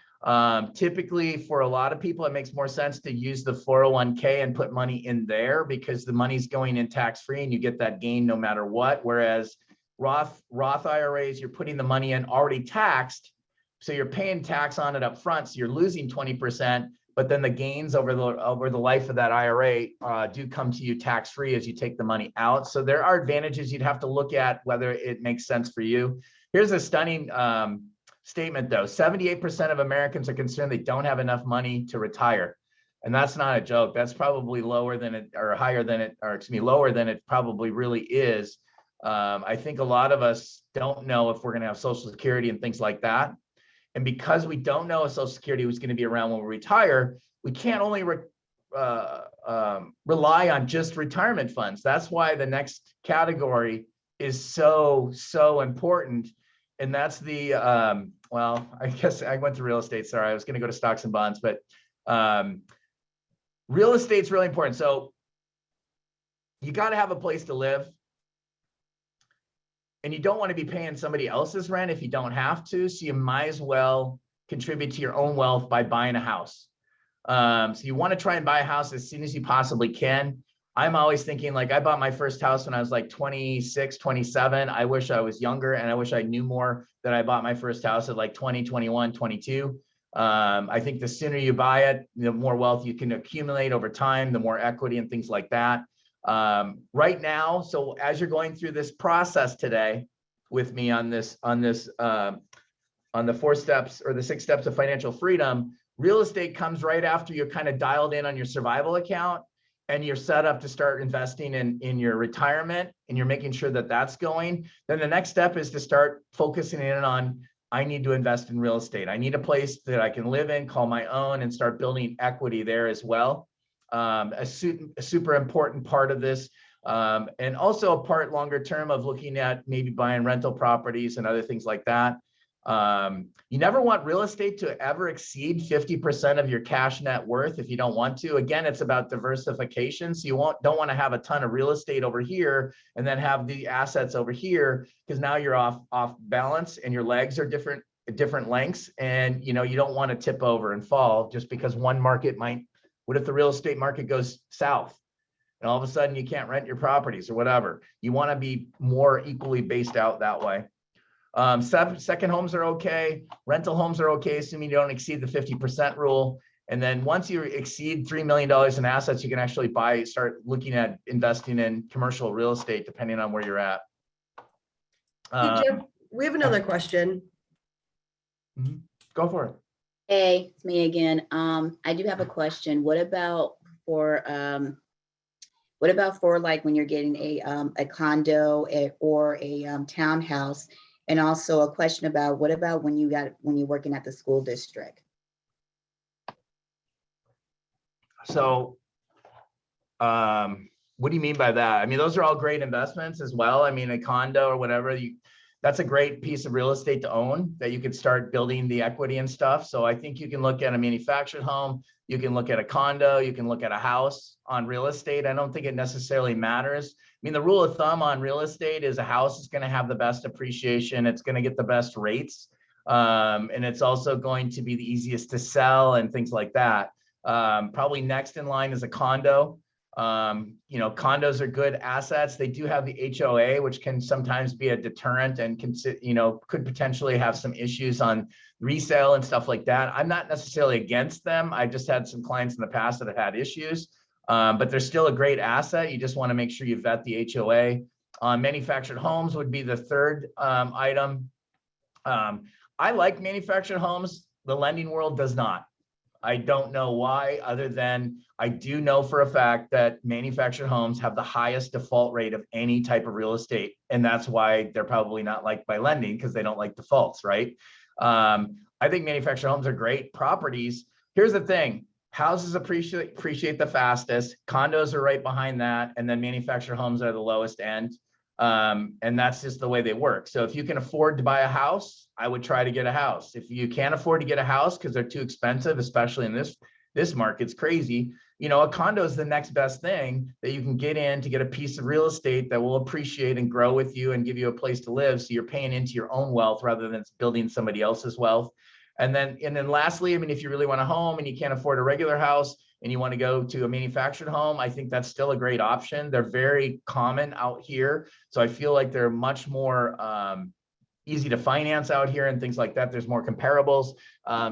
Typically, for a lot of people, it makes more sense to use the 401k and put money in there because the money's going in tax-free and you get that gain no matter what. Whereas Roth IRAs, you're putting the money in already taxed, so you're paying tax on it up front, so you're losing 20%. But then the gains over the life of that IRA do come to you tax-free as you take the money out. So there are advantages. You'd have to look at whether it makes sense for you. Here's a stunning statement though. 78% of Americans are concerned they don't have enough money to retire. And that's not a joke. That's probably lower than it, or higher than it, or excuse me, lower than it probably really is. I think a lot of us don't know if we're going to have Social Security and things like that. And because we don't know if Social Security was going to be around when we retire, we can't only rely on just retirement funds. That's why the next category is so important. And that's the, well, I guess I went to real estate. Sorry, I was going to go to stocks and bonds, but real estate's really important. So you got to have a place to live. And you don't want to be paying somebody else's rent if you don't have to. So you might as well contribute to your own wealth by buying a house. So you want to try and buy a house as soon as you possibly can. I'm always thinking, like, I bought my first house when I was like 26, 27. I wish I was younger and I wish I knew more that I bought my first house at like 20, 21, 22. I think the sooner you buy it, the more wealth you can accumulate over time, the more equity and things like that. Right now, so as you're going through this process today with me on the 4 steps or the 6 steps of financial freedom, real estate comes right after you're kind of dialed in on your survival account and you're set up to start investing in your retirement and you're making sure that that's going. Then the next step is to start focusing in on, I need to invest in real estate. I need a place that I can live in, call my own, and start building equity there as well. A super important part of this, and also a part longer term of looking at maybe buying rental properties and other things like that. You never want real estate to ever exceed 50% of your cash net worth if you don't want to. Again, it's about diversification. So you don't want to have a ton of real estate over here and then have the assets over here, because now you're off balance and your legs are different lengths, and you don't want to tip over and fall just because one market might. What if the real estate market goes south and all of a sudden you can't rent your properties or whatever? You want to be more equally based out that way. Second homes are okay. Rental homes are okay, assuming you don't exceed the 50% rule. And then once you exceed $3 million in assets, you can actually start looking at investing in commercial real estate, depending on where you're at. Hey, Jeff, we have another question. Go for it. Hey, it's me again. I do have a question. What about for like when you're getting a condo or a townhouse? And also a question about what about when you're working at the school district? So, what do you mean by that? I mean, those are all great investments as well. I mean, a condo or whatever, that's a great piece of real estate to own that you could start building the equity and stuff. So I think you can look at a manufactured home, you can look at a condo, you can look at a house on real estate. I don't think it necessarily matters. I mean, the rule of thumb on real estate is a house is going to have the best appreciation. It's going to get the best rates. And it's also going to be the easiest to sell and things like that. Probably next in line is a condo. Condos are good assets. They do have the HOA, which can sometimes be a deterrent and could potentially have some issues on resale and stuff like that. I'm not necessarily against them. I just had some clients in the past that have had issues, but they're still a great asset. You just want to make sure you vet the HOA. Manufactured homes would be the third item. I like manufactured homes. The lending world does not. I don't know why, other than I do know for a fact that manufactured homes have the highest default rate of any type of real estate. And that's why they're probably not liked by lending, because they don't like defaults, right? I think manufactured homes are great properties. Here's the thing. Houses appreciate the fastest. Condos are right behind that. And then manufactured homes are the lowest end. And that's just the way they work. So if you can afford to buy a house, I would try to get a house. If you can't afford to get a house because they're too expensive, especially in this market, it's crazy. a condo is the next best thing that you can get in to get a piece of real estate that will appreciate and grow with you and give you a place to live. So you're paying into your own wealth rather than building somebody else's wealth. And then lastly, I mean, if you really want a home and you can't afford a regular house and you want to go to a manufactured home, I think that's still a great option. They're very common out here. So I feel like they're much more easy to finance out here and things like that. There's more comparables.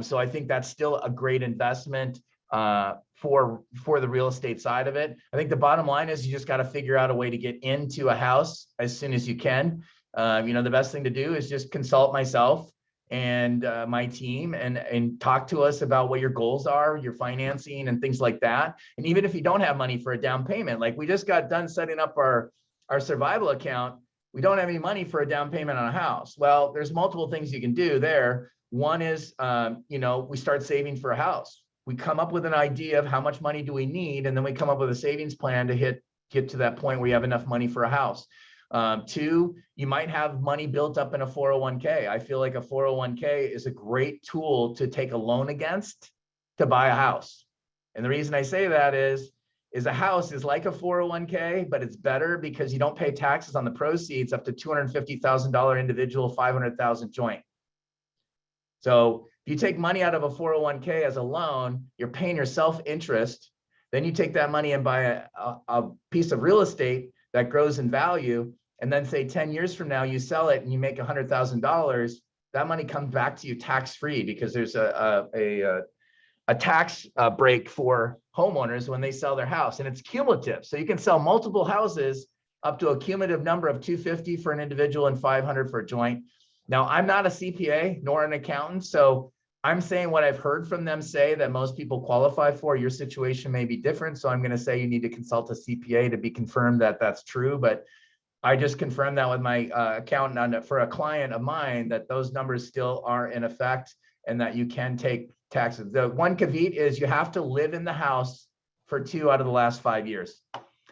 So I think that's still a great investment for the real estate side of it. I think the bottom line is you just got to figure out a way to get into a house as soon as you can. The best thing to do is just consult myself and my team and talk to us about what your goals are, your financing and things like that. And even if you don't have money for a down payment, like we just got done setting up our survival account, we don't have any money for a down payment on a house. Well, there's multiple things you can do there. One is, we start saving for a house. We come up with an idea of how much money do we need, and then we come up with a savings plan to get to that point where you have enough money for a house. Two, you might have money built up in a 401k. I feel like a 401k is a great tool to take a loan against to buy a house. And the reason I say that is a house is like a 401k, but it's better because you don't pay taxes on the proceeds up to $250,000 individual, $500,000 joint. So if you take money out of a 401k as a loan, you're paying yourself interest. Then you take that money and buy a piece of real estate that grows in value. And then say 10 years from now, you sell it and you make $100,000. That money comes back to you tax-free because there's a tax break for homeowners when they sell their house, and it's cumulative. So you can sell multiple houses up to a cumulative number of 250 for an individual and 500 for a joint. Now, I'm not a CPA nor an accountant, so I'm saying what I've heard from them say that most people qualify for. Your situation may be different, so I'm going to say you need to consult a CPA to be confirmed that that's true. But I just confirmed that with my accountant for a client of mine that those numbers still are in effect and that you can take taxes. The one caveat is you have to live in the house for 2 out of the last 5 years.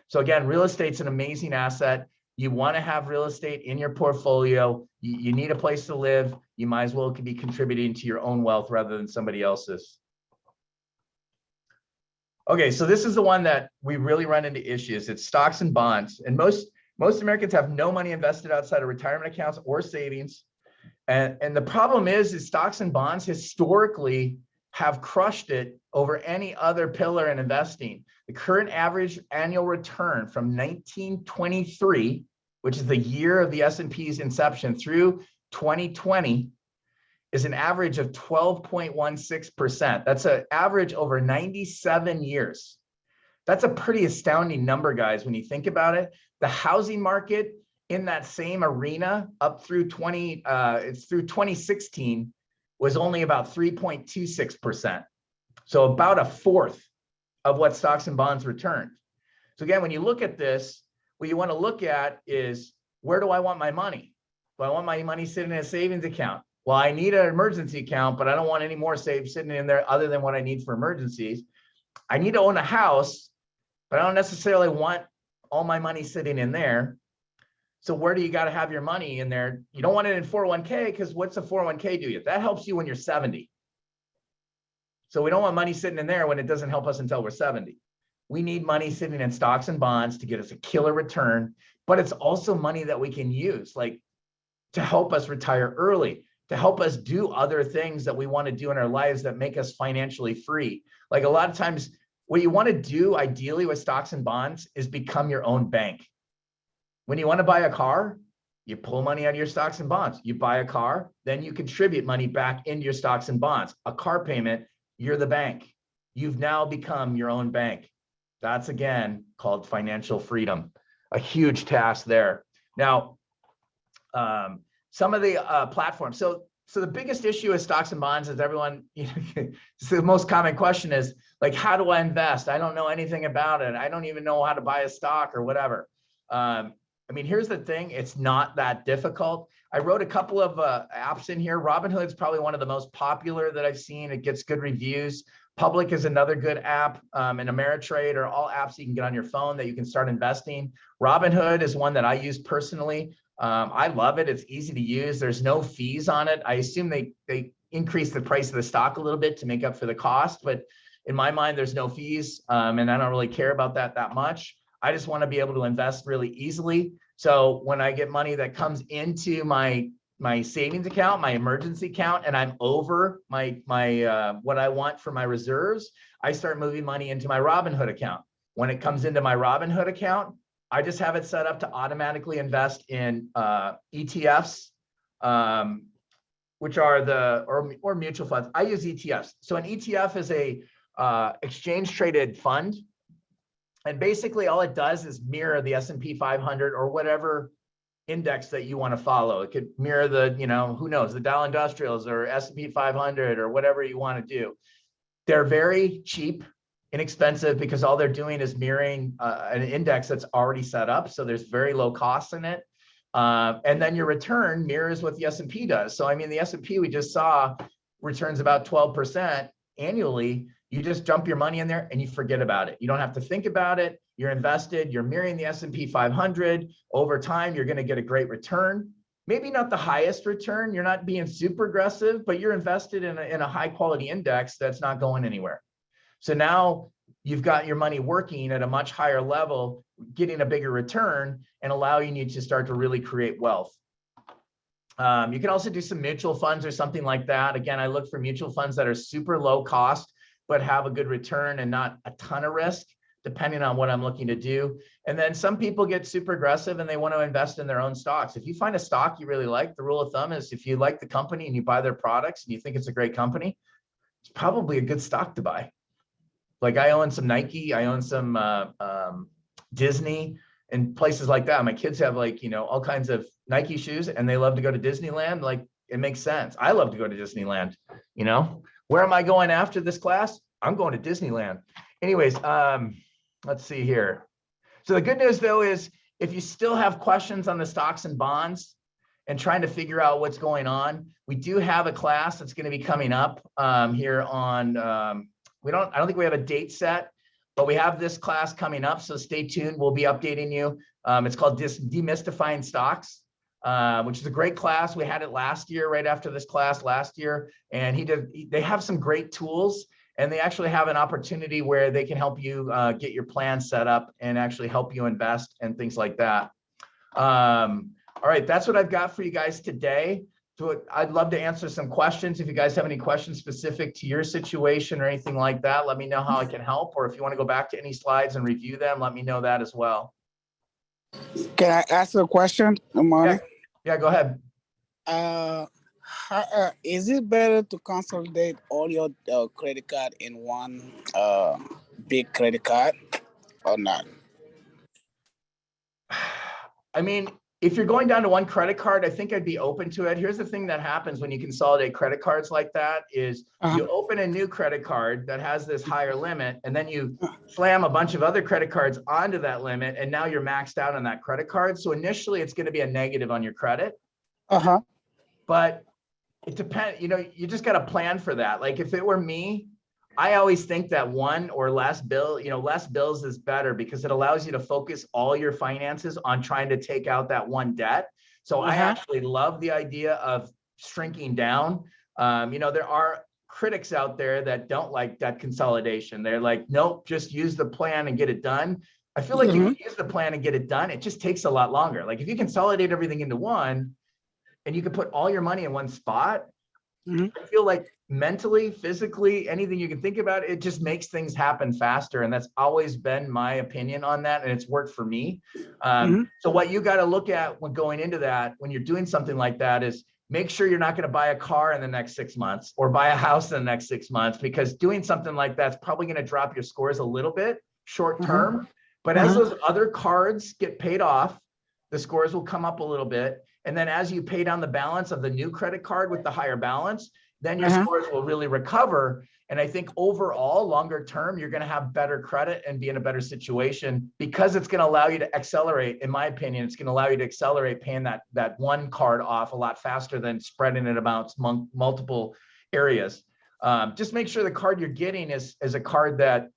So again, real estate's an amazing asset. You want to have real estate in your portfolio. You need a place to live. You might as well be contributing to your own wealth rather than somebody else's. Okay, so this is the one that we really run into issues. It's stocks and bonds. And most Americans have no money invested outside of retirement accounts or savings. And the problem is stocks and bonds historically have crushed it over any other pillar in investing. The current average annual return from 1923, which is the year of the S&P's inception, through 2020 is an average of 12.16%. That's an average over 97 years. That's a pretty astounding number, guys, when you think about it. The housing market in that same arena up through 2016 was only about 3.26%. So about a fourth of what stocks and bonds returned. So again, when you look at this, what you want to look at is, where do I want my money? Do I want my money sitting in a savings account? Well, I need an emergency account, but I don't want any more sitting in there other than what I need for emergencies. I need to own a house, but I don't necessarily want all my money sitting in there. So where do you got to have your money in there? You don't want it in 401k because what's a 401k do you? That helps you when you're 70. So we don't want money sitting in there when it doesn't help us until we're 70. We need money sitting in stocks and bonds to get us a killer return, but it's also money that we can use, like to help us retire early, to help us do other things that we want to do in our lives that make us financially free. Like a lot of times, what you want to do ideally with stocks and bonds is become your own bank. When you want to buy a car, you pull money out of your stocks and bonds. You buy a car, then you contribute money back into your stocks and bonds. A car payment, you're the bank. You've now become your own bank. That's again called financial freedom. A huge task there. Now, some of the platforms. So the biggest issue with stocks and bonds is everyone, so the most common question is like, how do I invest? I don't know anything about it. I don't even know how to buy a stock or whatever. I mean, here's the thing. It's not that difficult. I wrote a couple of apps in here. Robinhood's probably one of the most popular that I've seen. It gets good reviews. Public is another good app, and Ameritrade are all apps you can get on your phone that you can start investing. Robinhood is one that I use personally. I love it. It's easy to use. There's no fees on it. I assume they increase the price of the stock a little bit to make up for the cost, but In my mind, there's no fees, and I don't really care about that much. I just want to be able to invest really easily. So when I get money that comes into my savings account, my emergency account, and I'm over my what I want for my reserves, I start moving money into my Robinhood account. When it comes into my Robinhood account, I just have it set up to automatically invest in ETFs, which are or mutual funds. I use ETFs. So an ETF is a exchange traded fund. And basically all it does is mirror the S&P 500 or whatever index that you want to follow. It could mirror the, who knows, the Dow Industrials or S&P 500 or whatever you want to do. They're very cheap, inexpensive, because all they're doing is mirroring an index that's already set up. So there's very low costs in it. And then your return mirrors what the S&P does. So I mean, the S&P we just saw returns about 12% annually. You just dump your money in there and you forget about it. You don't have to think about it. You're invested. You're mirroring the S&P 500. Over time, you're going to get a great return. Maybe not the highest return. You're not being super aggressive, but you're invested in a high quality index that's not going anywhere. So now you've got your money working at a much higher level, getting a bigger return and allowing you to start to really create wealth. You can also do some mutual funds or something like that. Again, I look for mutual funds that are super low cost, but have a good return and not a ton of risk, depending on what I'm looking to do. And then some people get super aggressive and they want to invest in their own stocks. If you find a stock you really like, the rule of thumb is if you like the company and you buy their products and you think it's a great company, it's probably a good stock to buy. Like I own some Nike, I own some Disney and places like that. My kids have all kinds of Nike shoes and they love to go to Disneyland. Like it makes sense. I love to go to Disneyland, Where am I going after this class? I'm going to Disneyland. Anyways, let's see here. So the good news though is if you still have questions on the stocks and bonds and trying to figure out what's going on, we do have a class that's going to be coming up here on, I don't think we have a date set, but we have this class coming up. So stay tuned. We'll be updating you. It's called Demystifying Stocks. Which is a great class. We had it last year, right after this class last year. And they have some great tools and they actually have an opportunity where they can help you get your plan set up and actually help you invest and things like that. All right, that's what I've got for you guys today. So I'd love to answer some questions. If you guys have any questions specific to your situation or anything like that, let me know how I can help. Or if you want to go back to any slides and review them, let me know that as well. Can I ask a question, Amani? Yeah, go ahead. Is it better to consolidate all your credit card in one big credit card or not? I mean, if you're going down to one credit card, I think I'd be open to it. Here's the thing that happens when you consolidate credit cards like that is you open a new credit card that has this higher limit, and then you slam a bunch of other credit cards onto that limit, and now you're maxed out on that credit card. So initially it's going to be a negative on your credit. But it depends, you just got to plan for that. Like if it were me, I always think that one or less bills is better because it allows you to focus all your finances on trying to take out that one debt. So I actually love the idea of shrinking down. There are critics out there that don't like debt consolidation. They're like, nope, just use the plan and get it done. I feel like you can use the plan and get it done. It just takes a lot longer. Like if you consolidate everything into one and you can put all your money in one spot, I feel like mentally, physically, anything you can think about, it just makes things happen faster. And that's always been my opinion on that. And it's worked for me. So what you got to look at when going into that, when you're doing something like that is make sure you're not going to buy a car in the next 6 months or buy a house in the next 6 months, because doing something like that's probably going to drop your scores a little bit short term. But as those other cards get paid off, the scores will come up a little bit. And then as you pay down the balance of the new credit card with the higher balance, then your scores will really recover. And I think overall, longer term, you're going to have better credit and be in a better situation because it's going to allow you to accelerate. In my opinion, it's going to allow you to accelerate paying that one card off a lot faster than spreading it amongst multiple areas. Just make sure the card you're getting is a card that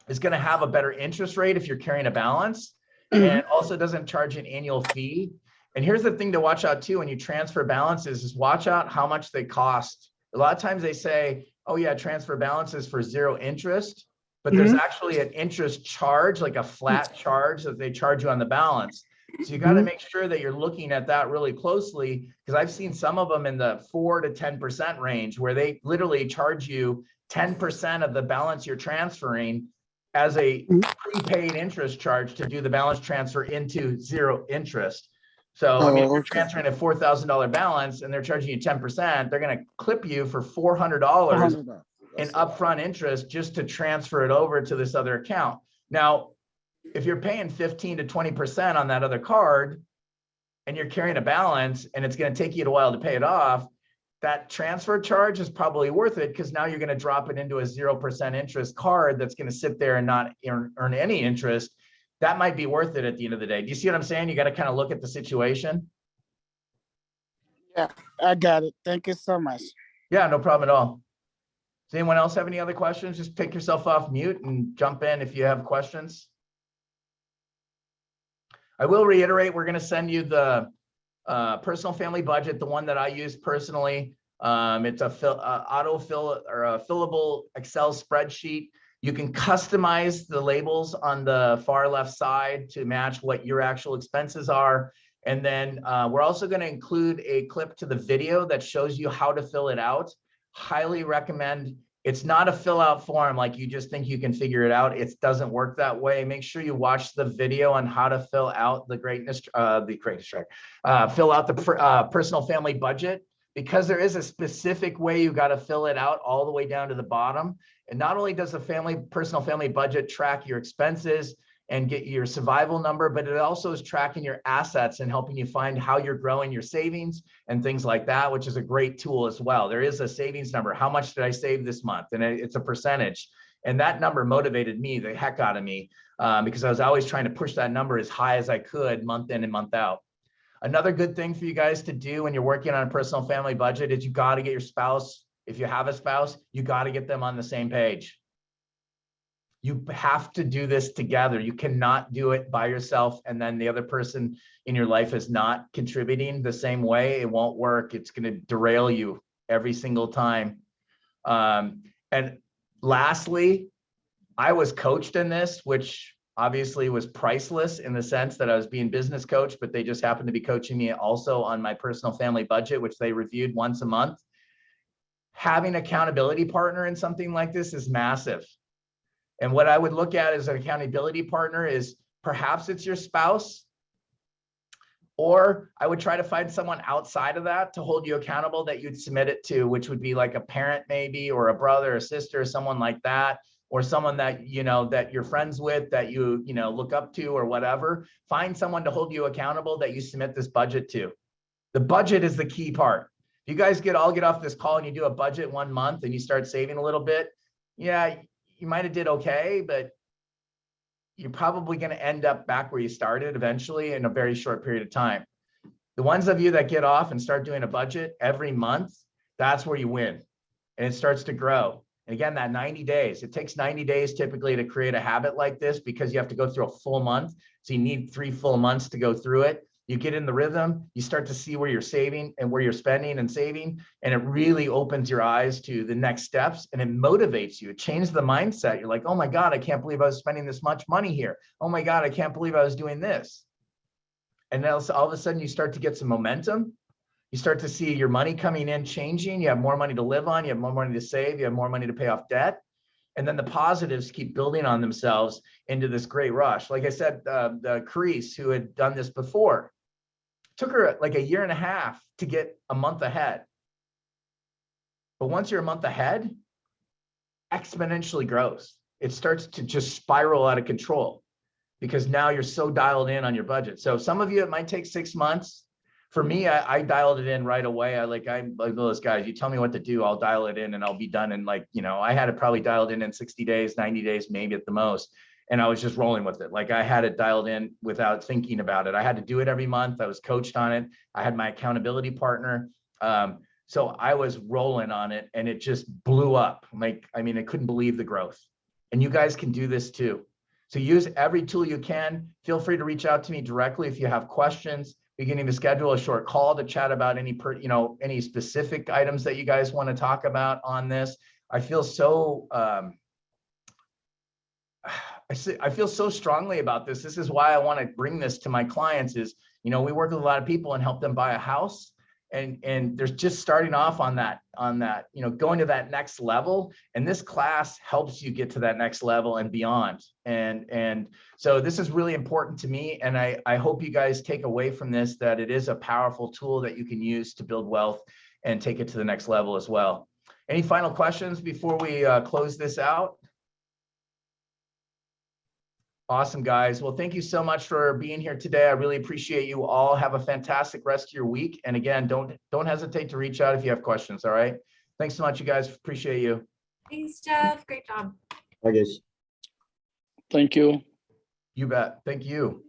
is going to have a better interest rate if you're carrying a balance. And also doesn't charge an annual fee. And here's the thing to watch out too when you transfer balances is watch out how much they cost. A lot of times they say, oh yeah, transfer balances for zero interest, but there's actually an interest charge, like a flat charge that they charge you on the balance. So you got to make sure that you're looking at that really closely, because I've seen some of them in the 4 to 10% range where they literally charge you 10% of the balance you're transferring as a prepaid interest charge to do the balance transfer into zero interest. So, I mean, if you're transferring a $4,000 balance and they're charging you 10%, they're going to clip you for $400 in upfront interest just to transfer it over to this other account. Now, if you're paying 15 to 20% on that other card and you're carrying a balance and it's going to take you a while to pay it off, that transfer charge is probably worth it, because now you're going to drop it into a 0% interest card that's going to sit there and not earn any interest. That might be worth it at the end of the day. Do you see what I'm saying? You got to kind of look at the situation. Yeah, I got it. Thank you so much. Yeah, no problem at all. Does anyone else have any other questions? Just take yourself off mute and jump in if you have questions. I will reiterate, we're going to send you the personal family budget, the one that I use personally. It's a autofill or a fillable Excel spreadsheet. You can customize the labels on the far left side to match what your actual expenses are. And then we're also going to include a clip to the video that shows you how to fill it out. Highly recommend. It's not a fill out form like you just think you can figure it out. It doesn't work that way. Make sure you watch the video on how to fill out the fill out the personal family budget, because there is a specific way you got to fill it out all the way down to the bottom. And not only does the personal family budget track your expenses and get your survival number, but it also is tracking your assets and helping you find how you're growing your savings and things like that, which is a great tool as well. There is a savings number. How much did I save this month? And it's a percentage. And that number motivated me the heck out of me because I was always trying to push that number as high as I could month in and month out. Another good thing for you guys to do when you're working on a personal family budget is you got to get your spouse. If you have a spouse, you got to get them on the same page. You have to do this together. You cannot do it by yourself and then the other person in your life is not contributing the same way. It won't work. It's going to derail you every single time. And lastly, I was coached in this, which obviously was priceless in the sense that I was being business coach, but they just happened to be coaching me also on my personal family budget, which they reviewed once a month. Having an accountability partner in something like this is massive. And what I would look at as an accountability partner is perhaps it's your spouse, or I would try to find someone outside of that to hold you accountable that you'd submit it to, which would be like a parent maybe, or a brother or sister, or someone like that, or someone that, that you're friends with, that you look up to or whatever. Find someone to hold you accountable that you submit this budget to. The budget is the key part. If you guys all get off this call and you do a budget 1 month and you start saving a little bit, yeah, you might have did okay, but you're probably going to end up back where you started eventually in a very short period of time. The ones of you that get off and start doing a budget every month, that's where you win. And it starts to grow. And again, that 90 days, it takes 90 days typically to create a habit like this because you have to go through a full month. So you need 3 full months to go through it. You get in the rhythm, you start to see where you're saving and where you're spending and saving, and it really opens your eyes to the next steps and it motivates you. It changes the mindset. You're like, oh my God, I can't believe I was spending this much money here. Oh my God, I can't believe I was doing this. And then all of a sudden you start to get some momentum. You start to see your money coming in, changing. You have more money to live on. You have more money to save. You have more money to pay off debt. And then the positives keep building on themselves into this great rush. Like I said, the Carice, who had done this before, took her like a year and a half to get a month ahead. But once you're a month ahead, exponentially grows. It starts to just spiral out of control because now you're so dialed in on your budget. So some of you, it might take 6 months. For me, I dialed it in right away. I'm like those guys, you tell me what to do, I'll dial it in and I'll be done. And I had it probably dialed in 60 days, 90 days, maybe at the most. And I was just rolling with it. Like I had it dialed in without thinking about it. I had to do it every month. I was coached on it. I had my accountability partner. So I was rolling on it and it just blew up. I couldn't believe the growth. And you guys can do this too. So use every tool you can. Feel free to reach out to me directly if you have questions. Beginning to schedule a short call to chat about any specific items that you guys want to talk about on this. I feel so, I feel so strongly about this. This is why I want to bring this to my clients is, you know, we work with a lot of people and help them buy a house. And there's just starting off on that, you know, going to that next level. And this class helps you get to that next level and beyond. And so this is really important to me. And I hope you guys take away from this that it is a powerful tool that you can use to build wealth and take it to the next level as well. Any final questions before we close this out? Awesome, guys. Well, thank you so much for being here today. I really appreciate you all. Have a fantastic rest of your week. And again, don't hesitate to reach out if you have questions. All right. Thanks so much, you guys. Appreciate you. Thanks, Jeff. Great job. I guess. Thank you. You bet. Thank you.